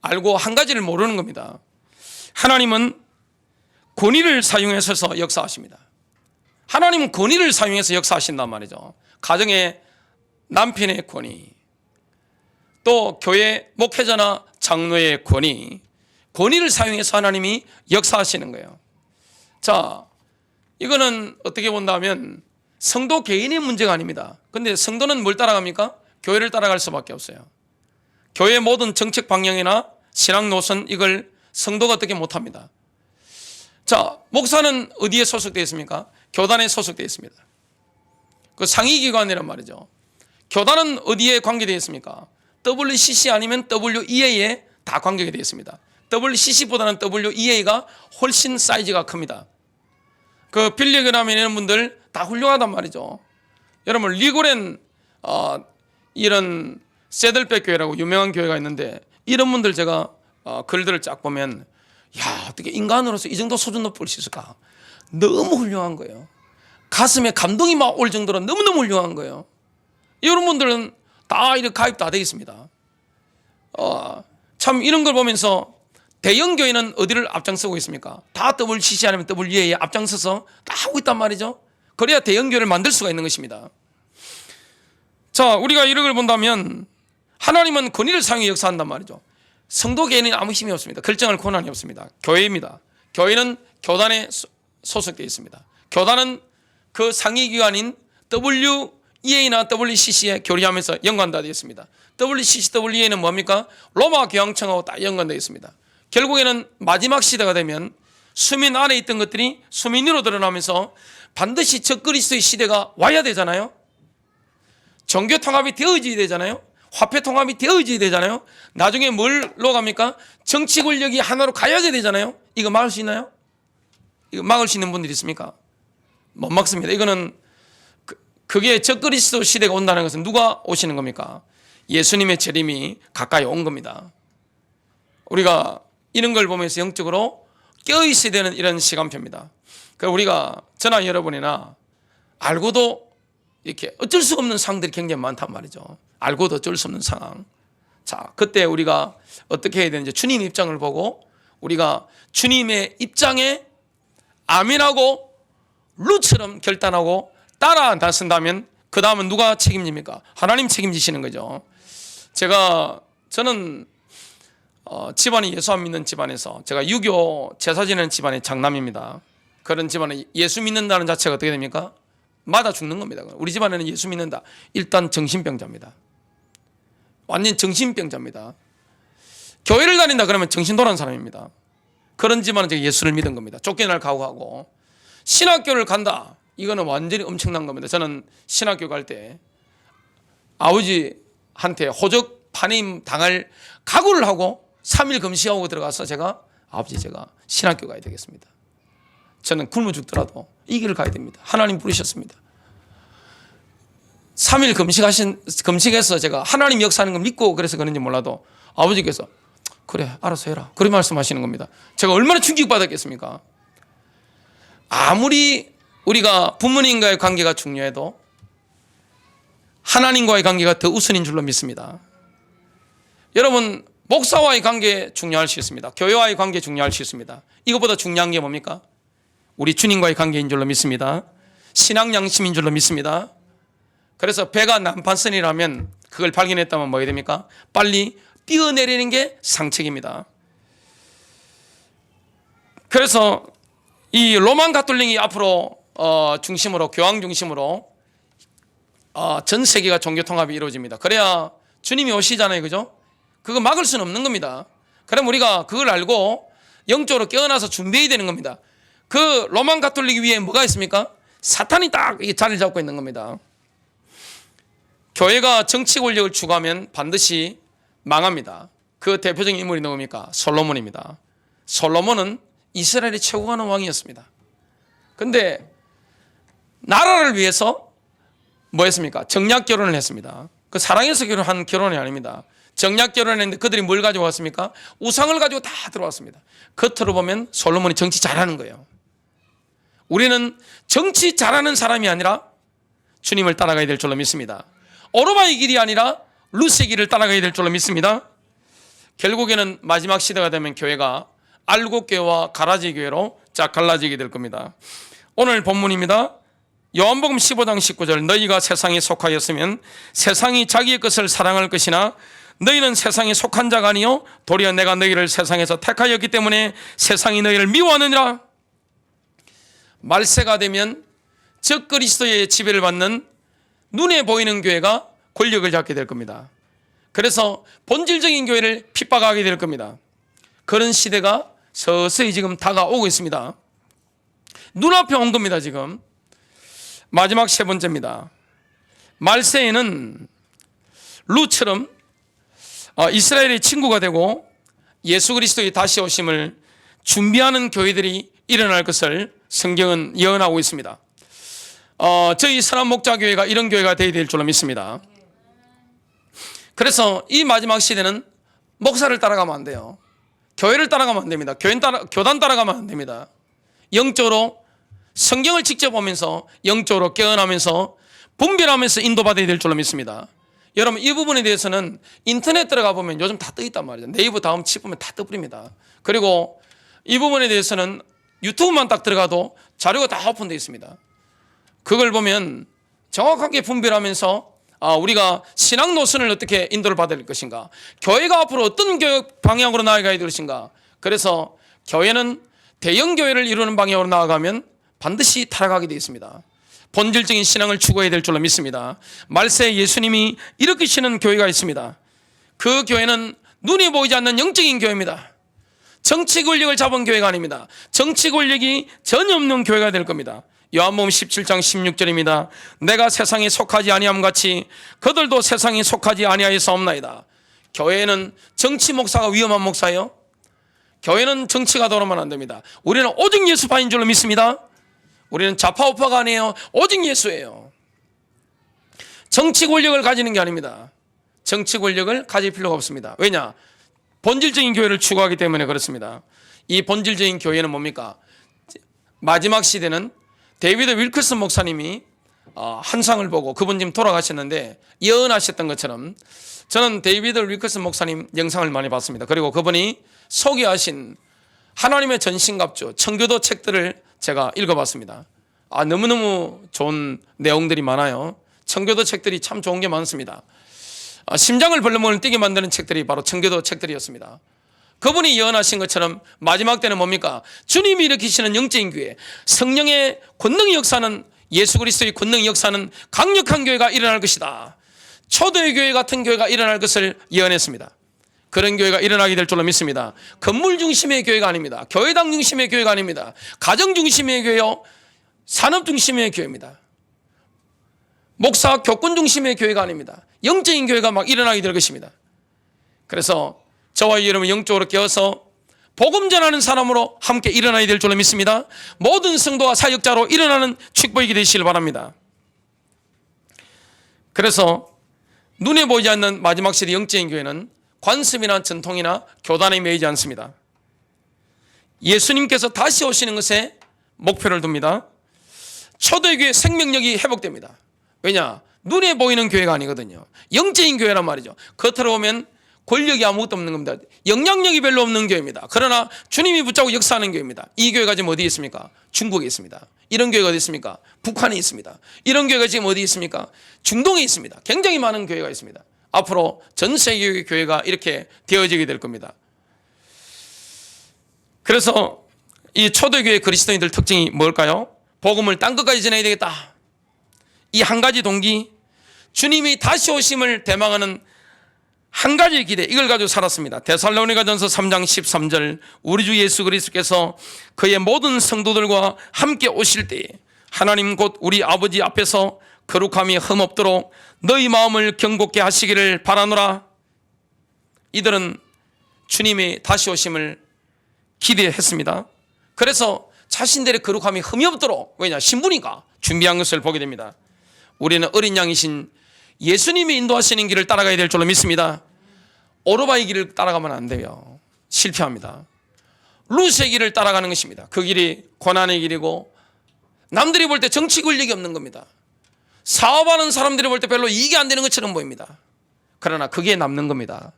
알고 한 가지를 모르는 겁니다. 하나님은 권위를 사용해서 역사하십니다. 하나님은 권위를 사용해서 역사하신단 말이죠. 가정의 남편의 권위, 또 교회 목회자나 장로의 권위를 사용해서 하나님이 역사하시는 거예요. 자, 이거는 어떻게 본다면 성도 개인의 문제가 아닙니다. 그런데 성도는 뭘 따라갑니까? 교회를 따라갈 수밖에 없어요. 교회의 모든 정책 방향이나 신앙 노선, 이걸 성도가 어떻게 못합니다. 자, 목사는 어디에 소속되어 있습니까? 교단에 소속되어 있습니다. 그 상위기관이란 말이죠. 교단은 어디에 관계되어 있습니까? WCC 아니면 WEA에 다 관계가 되어 있습니다. WCC보다는 WEA가 훨씬 사이즈가 큽니다. 그 빌리그램 이런 분들 다 훌륭하단 말이죠. 여러분, 리고렌 이런 세들백 교회라고 유명한 교회가 있는데, 이런 분들 제가 글들을 쫙 보면, 야, 어떻게 인간으로서 이 정도 수준 높을 수 있을까? 너무 훌륭한 거예요. 가슴에 감동이 막 올 정도로 너무너무 훌륭한 거예요. 이런 분들은 다 이렇게 가입 다 되어 있습니다. 참 이런 걸 보면서 대형 교회는 어디를 앞장서고 있습니까? 다 WCC 아니면 WEA에 앞장서서 다 하고 있단 말이죠. 그래야 대형 교회를 만들 수가 있는 것입니다. 자, 우리가 이런 걸 본다면 하나님은 권위를 사용해 역사한단 말이죠. 성도 개인은 아무 힘이 없습니다. 결정할 권한이 없습니다. 교회입니다. 교회는 교단에 소속되어 있습니다. 교단은 그 상위기관인 WEA나 WCC에 교리하면서 연관되어 있습니다. WCC, WEA는 뭡니까? 로마 교황청하고 다 연관되어 있습니다. 결국에는 마지막 시대가 되면 수민 안에 있던 것들이 수민 위로 드러나면서 반드시 적그리스도의 시대가 와야 되잖아요. 종교 통합이 되어져야 되잖아요. 화폐 통합이 되어져야 되잖아요. 나중에 뭘로 갑니까? 정치 권력이 하나로 가야 되잖아요. 이거 막을 수 있나요? 이거 막을 수 있는 분들이 있습니까? 못 막습니다. 이거는 그게 적그리스도 시대가 온다는 것은 누가 오시는 겁니까? 예수님의 재림이 가까이 온 겁니다. 우리가 이런 걸 보면서 영적으로 깨어있어야 되는 이런 시간표입니다. 그래서 우리가 저나 여러분이나 알고도 이렇게 어쩔 수 없는 상황들이 굉장히 많단 말이죠. 알고도 어쩔 수 없는 상황. 자, 그때 우리가 어떻게 해야 되는지 주님 입장을 보고 우리가 주님의 입장에 아멘하고 루처럼 결단하고 따라 나선다면 그 다음은 누가 책임집니까? 하나님 책임지시는 거죠. 저는 집안이 예수 안 믿는 집안에서, 제가 유교 제사 지내는 집안의 장남입니다. 그런 집안에 예수 믿는다는 자체가 어떻게 됩니까? 맞아 죽는 겁니다. 우리 집안에는 예수 믿는다. 일단 정신병자입니다. 완전 정신병자입니다. 교회를 다닌다 그러면 정신 돌아온 사람입니다. 그런 집안은 제가 예수를 믿은 겁니다. 쫓겨날 각오하고. 신학교를 간다. 이거는 완전히 엄청난 겁니다. 저는 신학교 갈 때 아버지한테 호적 판임 당할 각오를 하고 3일 금식하고 들어가서 아버지 제가 신학교 가야 되겠습니다. 저는 굶어 죽더라도 이 길을 가야 됩니다. 하나님 부르셨습니다. 3일 금식해서 제가 하나님 역사하는 걸 믿고 그래서 그런지 몰라도 아버지께서 그래 알아서 해라 그렇게 말씀하시는 겁니다. 제가 얼마나 충격받았겠습니까? 아무리 우리가 부모님과의 관계가 중요해도 하나님과의 관계가 더 우선인 줄로 믿습니다. 여러분, 목사와의 관계 중요할 수 있습니다. 교회와의 관계 중요할 수 있습니다. 이것보다 중요한 게 뭡니까? 우리 주님과의 관계인 줄로 믿습니다. 신앙 양심인 줄로 믿습니다. 그래서 배가 난판선이라면 그걸 발견했다면 뭐 해야 됩니까? 빨리 뛰어내리는 게 상책입니다. 그래서 이 로만 가톨릭이 앞으로 중심으로, 교황 중심으로 전 세계가 종교 통합이 이루어집니다. 그래야 주님이 오시잖아요, 그죠? 그거 막을 수는 없는 겁니다. 그럼 우리가 그걸 알고 영적으로 깨어나서 준비해야 되는 겁니다. 그 로만 가톨릭 위에 뭐가 있습니까? 사탄이 딱 자리를 잡고 있는 겁니다. 교회가 정치 권력을 추구하면 반드시 망합니다. 그 대표적인 인물이 누굽니까? 솔로몬입니다. 솔로몬은 이스라엘의 최고가 하는 왕이었습니다. 그런데 나라를 위해서 뭐 했습니까? 정략 결혼을 했습니다. 그 사랑해서 결혼한 결혼이 아닙니다. 정략 결혼했는데 그들이 뭘 가지고 왔습니까? 우상을 가지고 다 들어왔습니다. 겉으로 보면 솔로몬이 정치 잘하는 거예요. 우리는 정치 잘하는 사람이 아니라 주님을 따라가야 될 줄로 믿습니다. 오르바의 길이 아니라 루스의 길을 따라가야 될 줄로 믿습니다. 결국에는 마지막 시대가 되면 교회가 알곡교회와 가라지 교회로 쫙 갈라지게 될 겁니다. 오늘 본문입니다. 요한복음 15장 19절, 너희가 세상에 속하였으면 세상이 자기의 것을 사랑할 것이나 너희는 세상에 속한 자가 아니요 도리어 내가 너희를 세상에서 택하였기 때문에 세상이 너희를 미워하느니라. 말세가 되면 적그리스도의 지배를 받는 눈에 보이는 교회가 권력을 잡게 될 겁니다. 그래서 본질적인 교회를 핍박하게 될 겁니다. 그런 시대가 서서히 지금 다가오고 있습니다. 눈앞에 온 겁니다. 지금 마지막 세 번째입니다. 말세에는 룻처럼 이스라엘의 친구가 되고 예수 그리스도의 다시 오심을 준비하는 교회들이 일어날 것을 성경은 예언하고 있습니다. 저희 선한 목자교회가 이런 교회가 되어야 될 줄로 믿습니다. 그래서 이 마지막 시대는 목사를 따라가면 안 돼요. 교회를 따라가면 안 됩니다. 교단 따라가면 안 됩니다. 영적으로 성경을 직접 보면서 영적으로 깨어나면서 분별하면서 인도받아야 될 줄로 믿습니다. 여러분, 이 부분에 대해서는 인터넷 들어가 보면 요즘 다 떠 있단 말이죠. 네이버 다음 칩으면 다 떠버립니다. 그리고 이 부분에 대해서는 유튜브만 딱 들어가도 자료가 다 오픈되어 있습니다. 그걸 보면 정확하게 분별하면서 우리가 신앙 노선을 어떻게 인도를 받아야 될 것인가, 교회가 앞으로 어떤 교육 방향으로 나아가야 될 것인가. 그래서 교회는 대형 교회를 이루는 방향으로 나아가면 반드시 타락하게 되어 있습니다. 본질적인 신앙을 추구해야 될 줄로 믿습니다. 말세에 예수님이 일으키시는 교회가 있습니다. 그 교회는 눈이 보이지 않는 영적인 교회입니다. 정치 권력을 잡은 교회가 아닙니다. 정치 권력이 전혀 없는 교회가 될 겁니다. 요한복음 17장 16절입니다. 내가 세상에 속하지 아니함 같이 그들도 세상에 속하지 아니하였사옵나이다. 교회는 정치 목사가 위험한 목사예요. 교회는 정치가 들어오면 안 됩니다. 우리는 오직 예수파인 줄로 믿습니다. 우리는 좌파우파가 아니에요. 오직 예수예요. 정치 권력을 가지는 게 아닙니다. 정치 권력을 가질 필요가 없습니다. 왜냐? 본질적인 교회를 추구하기 때문에 그렇습니다. 이 본질적인 교회는 뭡니까? 마지막 시대는 데이비드 윌커슨 목사님이 환상을 보고, 그분 지금 돌아가셨는데 예언하셨던 것처럼, 저는 데이비드 윌커슨 목사님 영상을 많이 봤습니다. 그리고 그분이 소개하신 하나님의 전신갑주 청교도 책들을 제가 읽어봤습니다. 너무너무 좋은 내용들이 많아요. 청교도 책들이 참 좋은 게 많습니다. 심장을 벌렁벌렁 뛰게 만드는 책들이 바로 청교도 책들이었습니다. 그분이 예언하신 것처럼 마지막 때는 뭡니까? 주님이 일으키시는 영적인 교회, 성령의 권능이 역사는, 예수 그리스도의 권능이 역사는 강력한 교회가 일어날 것이다. 초대의 교회 같은 교회가 일어날 것을 예언했습니다. 그런 교회가 일어나게 될 줄로 믿습니다. 건물 중심의 교회가 아닙니다. 교회당 중심의 교회가 아닙니다. 가정 중심의 교회요, 산업 중심의 교회입니다. 목사 교권 중심의 교회가 아닙니다. 영적인 교회가 막 일어나게 될 것입니다. 그래서 저와 여러분 영적으로 깨어서 복음 전하는 사람으로 함께 일어나야 될 줄로 믿습니다. 모든 성도와 사역자로 일어나는 축복이 되시길 바랍니다. 그래서 눈에 보이지 않는 마지막 시대 영적인 교회는 관습이나 전통이나 교단에 매이지 않습니다. 예수님께서 다시 오시는 것에 목표를 둡니다. 초대교회 생명력이 회복됩니다. 왜냐? 눈에 보이는 교회가 아니거든요. 영적인 교회란 말이죠. 겉으로 보면 권력이 아무것도 없는 겁니다. 영향력이 별로 없는 교회입니다. 그러나 주님이 붙잡고 역사하는 교회입니다. 이 교회가 지금 어디에 있습니까? 중국에 있습니다. 이런 교회가 어디 있습니까? 북한에 있습니다. 이런 교회가 지금 어디 있습니까? 중동에 있습니다. 굉장히 많은 교회가 있습니다. 앞으로 전 세계의 교회가 이렇게 되어지게 될 겁니다. 그래서 이 초대교회 그리스도인들 특징이 뭘까요? 복음을 땅 끝까지 전해야 되겠다. 이 한 가지 동기, 주님이 다시 오심을 대망하는 한 가지 기대, 이걸 가지고 살았습니다. 데살로니가전서 3장 13절, 우리 주 예수 그리스도께서 그의 모든 성도들과 함께 오실 때에 하나님 곧 우리 아버지 앞에서 거룩함이 흠없도록 너희 마음을 경고케 하시기를 바라노라. 이들은 주님의 다시 오심을 기대했습니다. 그래서 자신들의 거룩함이 흠이 없도록, 왜냐? 신부니까 준비한 것을 보게 됩니다. 우리는 어린 양이신 예수님이 인도하시는 길을 따라가야 될 줄로 믿습니다. 오르바의 길을 따라가면 안 돼요. 실패합니다. 룻의 길을 따라가는 것입니다. 그 길이 고난의 길이고 남들이 볼 때 정치 권력이 없는 겁니다. 사업하는 사람들이 볼 때 별로 이익이 안 되는 것처럼 보입니다. 그러나 그게 남는 겁니다.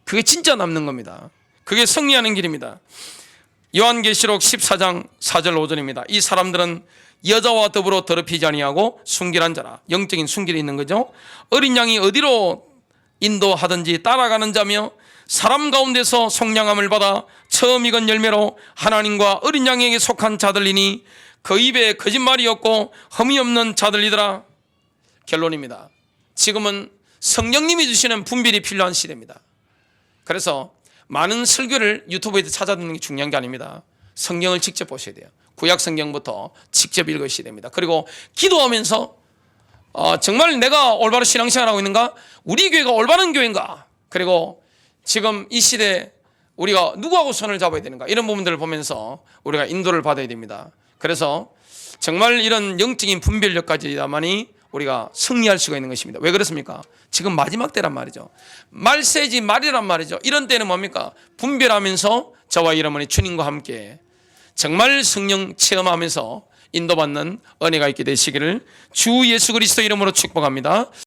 그게 진짜 남는 겁니다. 그게 승리하는 길입니다. 요한계시록 14장 4절 5절입니다. 이 사람들은 여자와 더불어 더럽히지 아니하고 순결한 자라. 영적인 순결이 있는 거죠. 어린 양이 어디로 인도하든지 따라가는 자며 사람 가운데서 속량함을 받아 처음 익은 열매로 하나님과 어린 양에게 속한 자들이니 그 입에 거짓말이 없고 흠이 없는 자들이더라. 결론입니다. 지금은 성령님이 주시는 분별이 필요한 시대입니다. 그래서 많은 설교를 유튜브에서 찾아듣는 게 중요한 게 아닙니다. 성경을 직접 보셔야 돼요. 구약 성경부터 직접 읽으셔야 됩니다. 그리고 기도하면서 정말 내가 올바른 신앙생활하고 있는가? 우리 교회가 올바른 교회인가? 그리고 지금 이 시대에 우리가 누구하고 손을 잡아야 되는가? 이런 부분들을 보면서 우리가 인도를 받아야 됩니다. 그래서 정말 이런 영적인 분별력까지야만이 우리가 승리할 수가 있는 것입니다. 왜 그렇습니까? 지금 마지막 때란 말이죠. 말세지 말이란 말이죠. 이런 때는 뭡니까? 분별하면서 저와 여러분이 주님과 함께 정말 성령 체험하면서 인도받는 은혜가 있게 되시기를 주 예수 그리스도 이름으로 축복합니다.